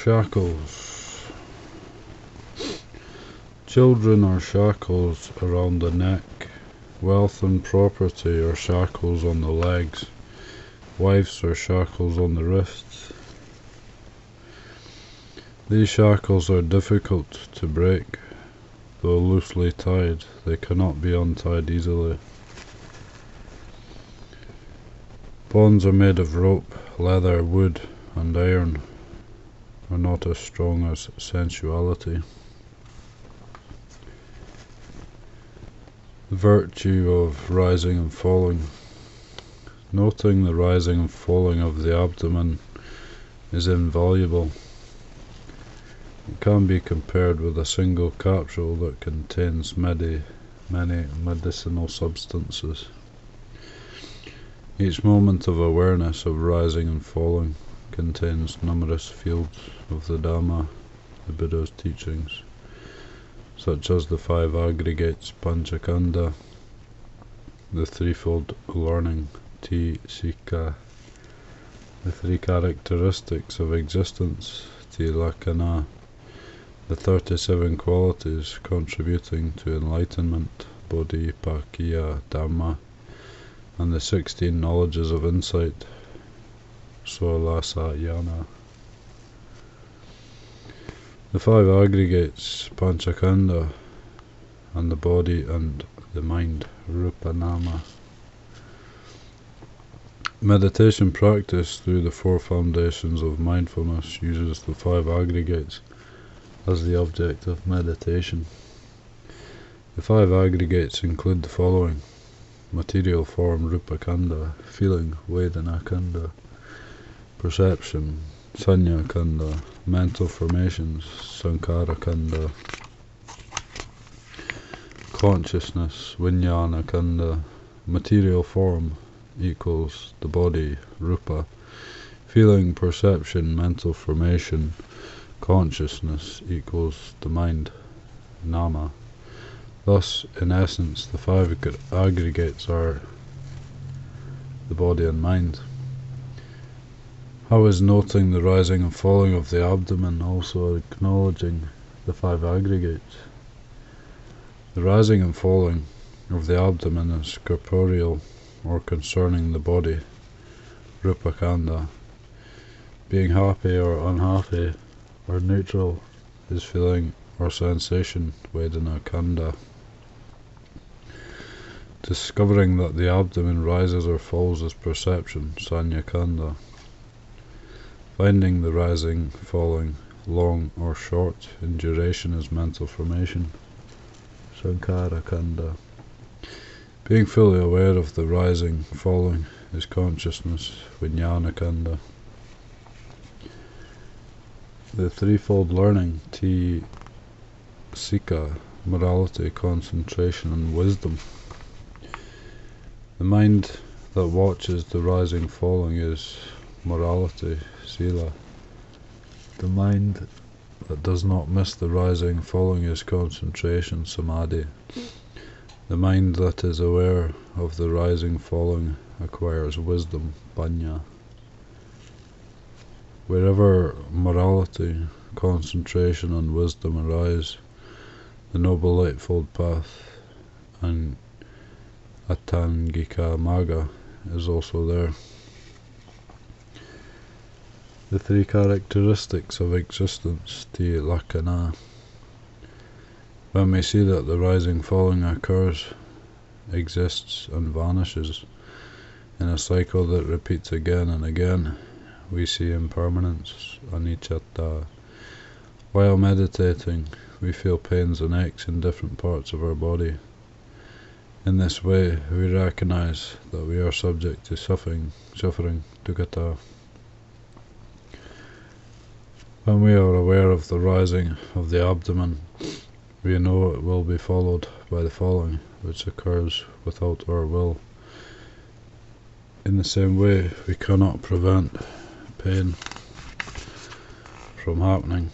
Shackles. Children are shackles around the neck. Wealth and property are shackles on the legs. Wives are shackles on the wrists. These shackles are difficult to break. Though loosely tied, they cannot be untied easily. Bonds are made of rope, leather, wood, and iron, are not as strong as sensuality. The virtue of rising and falling. Noting the rising and falling of the abdomen is invaluable. It can be compared with a single capsule that contains many medicinal substances. Each moment of awareness of rising and falling contains numerous fields of the Dhamma, the Buddha's teachings, such as the 5 aggregates, Panchakanda, the threefold learning, Sika, the 3 characteristics of existence, Lakkhana, the 37 qualities contributing to enlightenment, Bodhipakkhya Dhamma, and the 16 knowledges of insight, Solasayana. The 5 aggregates, Panchakanda, and the body and the mind, Rupanama. Meditation practice through the 4 foundations of mindfulness uses the 5 aggregates as the object of meditation. The 5 aggregates include the following: material form, Rupakanda; feeling, Vedanakanda; perception, Sanyakanda; mental formations, Sankarakanda; consciousness, Vijnanakanda; material form equals the body, Rupa; feeling, perception, mental formation, consciousness equals the mind, Nama. Thus, in essence, the 5 aggregates are the body and mind. How is noting the rising and falling of the abdomen also acknowledging the 5 aggregates? The rising and falling of the abdomen is corporeal or concerning the body, Rupakanda. Being happy or unhappy or neutral is feeling or sensation, Vedanakanda. Discovering that the abdomen rises or falls is perception, Sanyakanda. Finding the rising, falling, long or short in duration is mental formation, Sankarakanda. Being fully aware of the rising, falling is consciousness, Vijnanakanda. The threefold learning, Sika, morality, concentration, and wisdom. The mind that watches the rising, falling is morality, Sila. The mind that does not miss the rising, falling is concentration, Samadhi. The mind that is aware of the rising, falling acquires wisdom, Panya. Wherever morality, concentration, and wisdom arise, the Noble Eightfold Path and Atangika Magga is also there. The 3 characteristics of existence, Lakkhana. When we see that the rising, falling occurs, exists, and vanishes in a cycle that repeats again and again, we see impermanence, Aniccatta. While meditating, we feel pains and aches in different parts of our body. In this way, we recognize that we are subject to suffering, dukkha. When we are aware of the rising of the abdomen, we know it will be followed by the falling, which occurs without our will. In the same way, we cannot prevent pain from happening.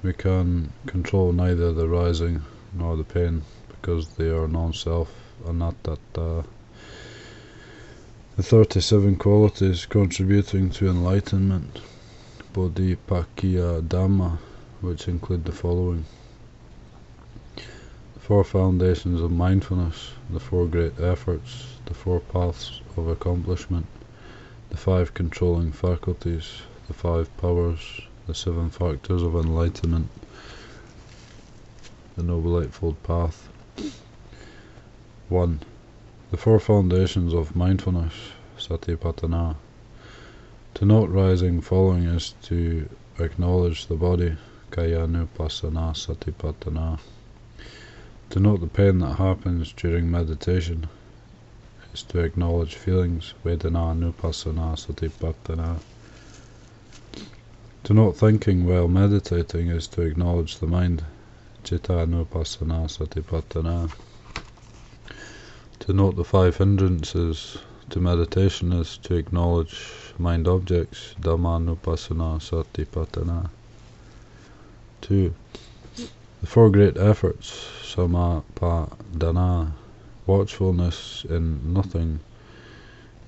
We can control neither the rising nor the pain, because they are non-self, anatta. The 37 qualities contributing to enlightenment, Bodhipakya Dhamma, which include the following: the 4 foundations of mindfulness, the 4 great efforts, the 4 paths of accomplishment, the 5 controlling faculties, the 5 powers, the 7 factors of enlightenment, the Noble Eightfold Path. 1. The 4 foundations of mindfulness, Satipatthana. To note rising falling is to acknowledge the body, Kayanupassana Satipatthana. To note the pain that happens during meditation is to acknowledge feelings, Vedana-nupassana Satipatthana. To note thinking while meditating is to acknowledge the mind, Citta-nupassana Satipatthana. To note the 5 hindrances to meditation is to acknowledge mind objects, Dhamma-nupassana Satipatthana. 2. The 4 great efforts, Samapadana. Watchfulness in nothing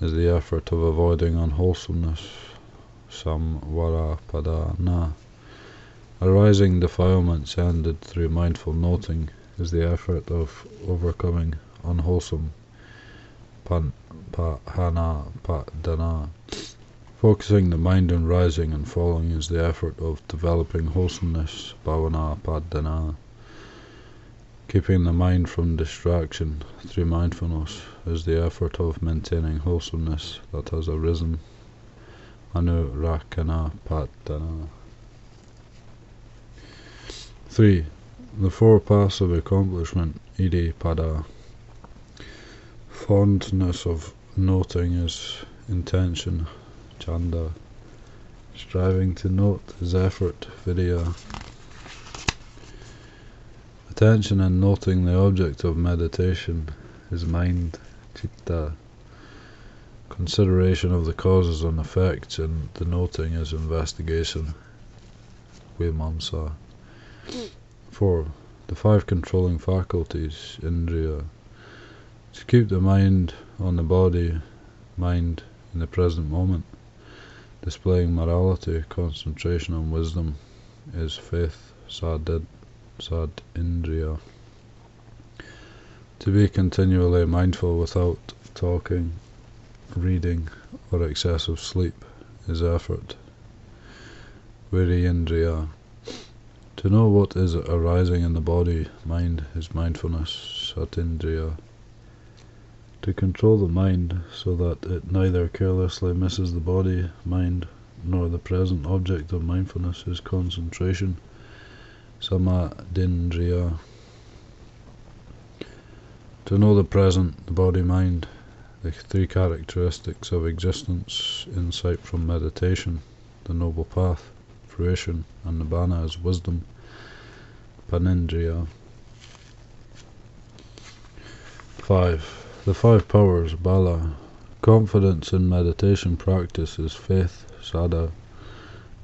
is the effort of avoiding unwholesomeness, Samvarapadana. Arising defilements ended through mindful noting is the effort of overcoming unwholesome, Pahanapadana. Focusing the mind on rising and falling is the effort of developing wholesomeness, Bhavanapadana. Keeping the mind from distraction through mindfulness is the effort of maintaining wholesomeness that has arisen, Anurakanapadana. 3. The 4 paths of accomplishment, Iddhipada. Fondness of noting is intention, Chanda. Striving to note is effort, Vidya. Attention in noting the object of meditation is mind, Citta. Consideration of the causes and effects in the noting is investigation, Vimamsa. 4. The 5 controlling faculties, Indriya. To keep the mind on the body, mind in the present moment, displaying morality, concentration and wisdom is faith, Sad Indriya. To be continually mindful without talking, reading or excessive sleep is effort, Virindriya. To know what is arising in the body, mind is mindfulness, Satindriya. To control the mind so that it neither carelessly misses the body, mind, nor the present object of mindfulness is concentration, Samadindriya. To know the present, the body, mind, the 3 characteristics of existence, insight from meditation, the noble path, fruition, and nibbana is wisdom, Panindriya. 5. The 5 powers, Bala. Confidence in meditation practice is faith, Sada.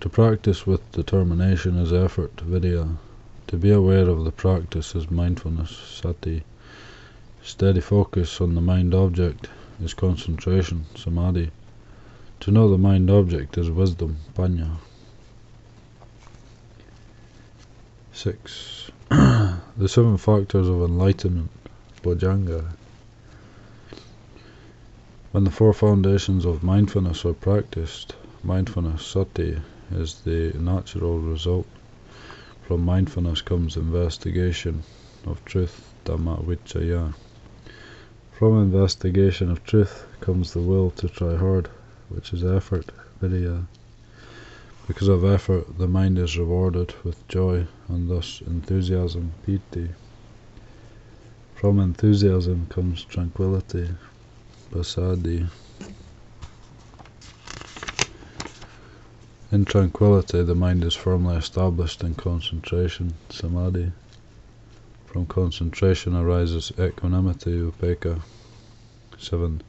To practice with determination is effort, Vidya. To be aware of the practice is mindfulness, Sati. Steady focus on the mind object is concentration, Samadhi. To know the mind object is wisdom, Panya. 6. The 7 factors of enlightenment, Bojjhanga. When the 4 foundations of mindfulness are practiced, mindfulness, Sati, is the natural result. From mindfulness comes investigation of truth, Dhamma Vichaya. From investigation of truth comes the will to try hard, which is effort, Vidya. Because of effort, the mind is rewarded with joy and thus enthusiasm, Piti. From enthusiasm comes tranquility, Pasadi. In tranquility, the mind is firmly established in concentration, Samadhi. From concentration arises equanimity, Upekkha. 7.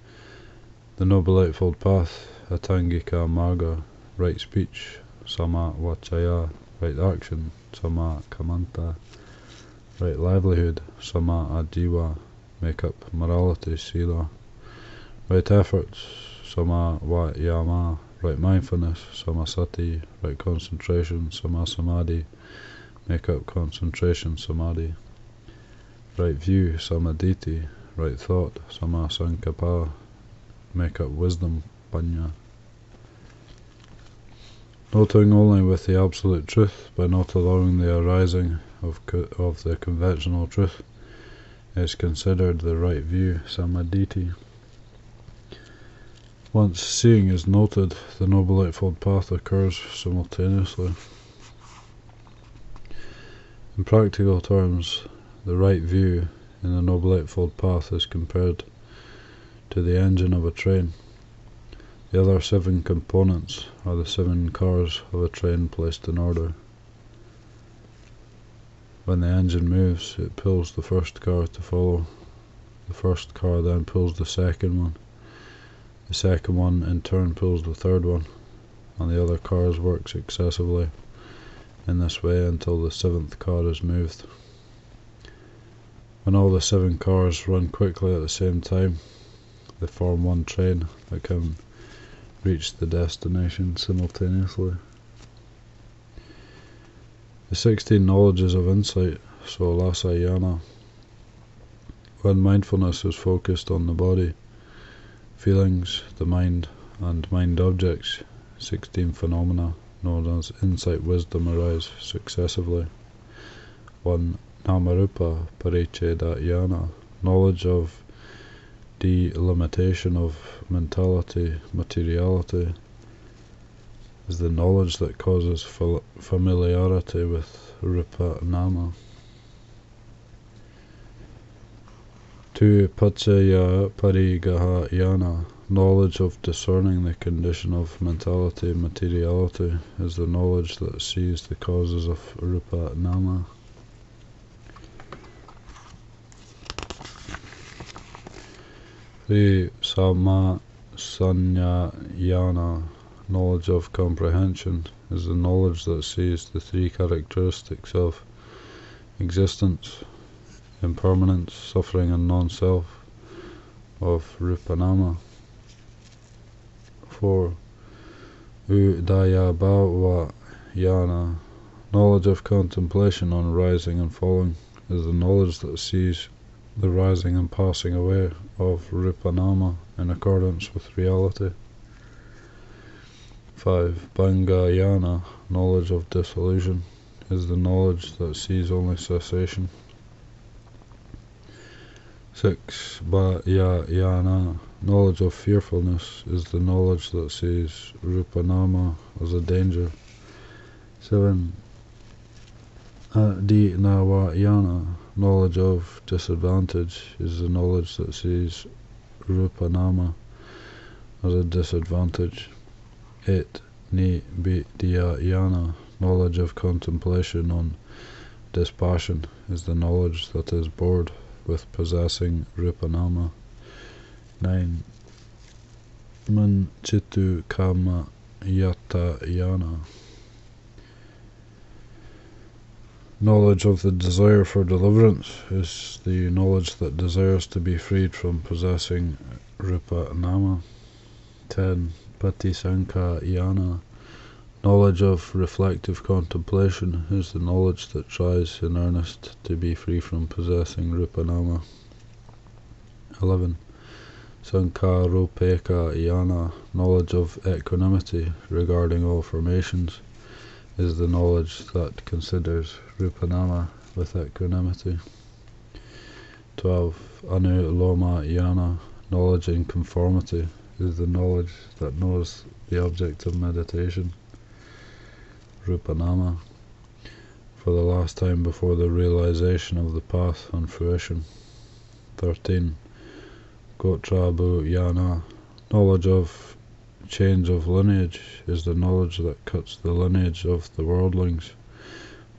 The Noble Eightfold Path, Atangika Marga, right speech, Sama Vachaya, right action, Sama Kamanta, right livelihood, Sama Ajiva, make up morality, Sila, right efforts, Sama Vayama, right mindfulness, samasati, right concentration, samasamadhi, make up concentration, samadhi, right view, samaditi, right thought, samasankappa, make up wisdom, panya. Noting only with the absolute truth, by not allowing the arising of the conventional truth, is considered the right view, samaditi. Once seeing is noted, the Noble Eightfold Path occurs simultaneously. In practical terms, the right view in the Noble Eightfold Path is compared to the engine of a train. The other 7 components are the 7 cars of a train placed in order. When the engine moves, it pulls the first car to follow. The first car then pulls the second one. The second one in turn pulls the third one, and the other cars work successively in this way until the 7th car is moved. When all the 7 cars run quickly at the same time, they form one train that can reach the destination simultaneously. The 16 knowledges of insight, solasayana. When mindfulness is focused on the body, feelings, the mind, and mind objects, 16 phenomena known as insight wisdom arise successively. 1. Namarupa parichedayana, knowledge of delimitation of mentality, materiality, is the knowledge that causes familiarity with rupa nama. 2. Paccaya parigahayana, knowledge of discerning the condition of mentality, materiality, is the knowledge that sees the causes of rupa nama. 3. Samasanyayana, knowledge of comprehension, is the knowledge that sees the 3 characteristics of existence, impermanence, suffering and non-self of rupanama. 4. Udayabhavayana, knowledge of contemplation on rising and falling, is the knowledge that sees the rising and passing away of rupanama in accordance with reality. 5. Bhangayana, knowledge of dissolution, is the knowledge that sees only cessation. 6. Bhayayana, knowledge of fearfulness, is the knowledge that sees rupanama as a danger. 7. Adinavayana, knowledge of disadvantage, is the knowledge that sees rupanama as a disadvantage. 8. Nibidhyayana, knowledge of contemplation on dispassion, is the knowledge that is bored with possessing rupanama. 9. Manchitu kama yatayana, knowledge of the desire for deliverance, is the knowledge that desires to be freed from possessing rupanama. 10. Patisankayana, knowledge of reflective contemplation, is the knowledge that tries in earnest to be free from possessing rupanama. 11. Sankaropekayana, knowledge of equanimity regarding all formations, is the knowledge that considers rupanama with equanimity. 12. Anulomayana, knowledge in conformity, is the knowledge that knows the object of meditation, rupanama, for the last time before the realization of the path and fruition. 13. Gotrabhuyana, knowledge of change of lineage, is the knowledge that cuts the lineage of the worldlings,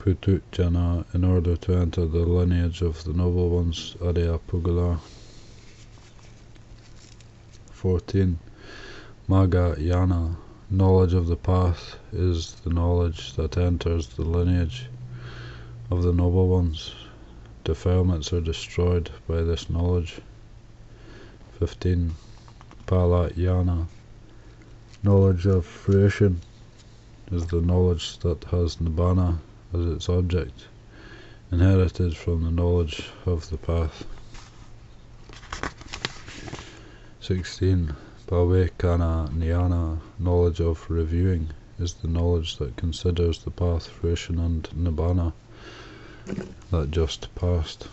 putujana, in order to enter the lineage of the noble ones, Aryapugala. 14. Magayana, knowledge of the path, is the knowledge that enters the lineage of the noble ones. Defilements are destroyed by this knowledge. 15. Palayana, Knowledge of fruition is the knowledge that has Nibbana as its object, inherited from the knowledge of the path. 16. Bhavekana Jnana, knowledge of reviewing, is the knowledge that considers the path, fruition and Nibbana that just passed.